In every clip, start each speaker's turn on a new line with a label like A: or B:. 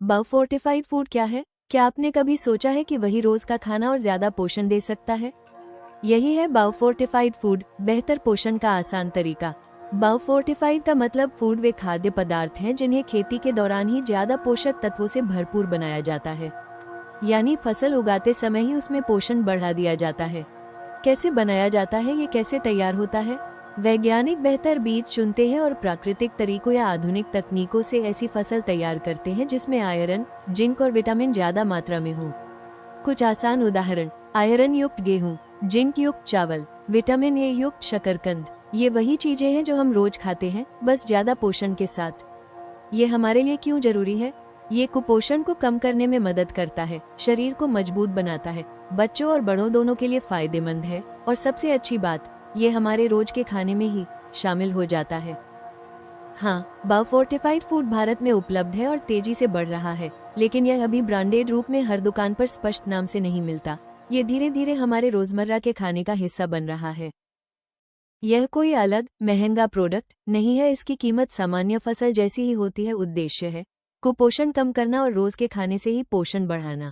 A: Biofortified food क्या है? क्या आपने कभी सोचा है कि वही रोज का खाना और ज्यादा पोषण दे सकता है? यही है बायोफोर्टिफाइड फूड, बेहतर पोषण का आसान तरीका। बायोफोर्टिफाइड का मतलब फूड वे खाद्य पदार्थ हैं जिन्हें खेती के दौरान ही ज्यादा पोषक तत्वों से भरपूर बनाया जाता है, यानी फसल उगाते समय ही उसमें पोषण बढ़ा दिया जाता है। कैसे बनाया जाता है, ये कैसे तैयार होता है? वैज्ञानिक बेहतर बीज चुनते हैं और प्राकृतिक तरीकों या आधुनिक तकनीकों से ऐसी फसल तैयार करते हैं जिसमें आयरन, जिंक और विटामिन ज्यादा मात्रा में हो। कुछ आसान उदाहरण: आयरन युक्त गेहूं, जिंक युक्त चावल, विटामिन ए युक्त शकरकंद। ये वही चीजें हैं जो हम रोज खाते हैं, बस ज्यादा पोषण के साथ। ये हमारे लिए क्यों जरूरी है? ये कुपोषण को कम करने में मदद करता है, शरीर को मजबूत बनाता है, बच्चों और बड़ों दोनों के लिए फायदेमंद है, और सबसे अच्छी बात, ये हमारे रोज के खाने में ही शामिल हो जाता है। हाँ, बायोफोर्टिफाइड फूड भारत में उपलब्ध है और तेजी से बढ़ रहा है, लेकिन यह अभी ब्रांडेड रूप में हर दुकान पर स्पष्ट नाम से नहीं मिलता। ये धीरे धीरे हमारे रोजमर्रा के खाने का हिस्सा बन रहा है। यह कोई अलग महंगा प्रोडक्ट नहीं है, इसकी कीमत सामान्य फसल जैसी ही होती है। उद्देश्य है कुपोषण कम करना और रोज के खाने से ही पोषण बढ़ाना।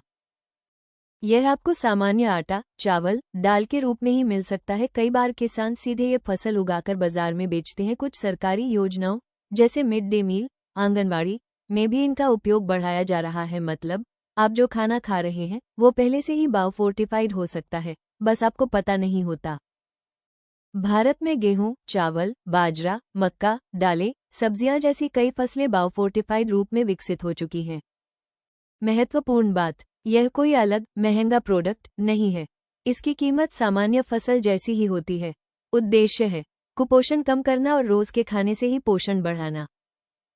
A: यह आपको सामान्य आटा, चावल, दाल के रूप में ही मिल सकता है। कई बार किसान सीधे ये फसल उगाकर बाजार में बेचते हैं। कुछ सरकारी योजनाओं जैसे मिड डे मील, आंगनबाड़ी में भी इनका उपयोग बढ़ाया जा रहा है। मतलब आप जो खाना खा रहे हैं वो पहले से ही बायोफोर्टिफाइड हो सकता है, बस आपको पता नहीं होता। भारत में गेहूं, चावल, बाजरा, मक्का, दालें, सब्जियां जैसी कई फसलें बायोफोर्टिफाइड रूप में विकसित हो चुकी हैं। महत्वपूर्ण बात, यह कोई अलग महंगा प्रोडक्ट नहीं है। इसकी कीमत सामान्य फसल जैसी ही होती है। उद्देश्य है कुपोषण कम करना और रोज के खाने से ही पोषण बढ़ाना।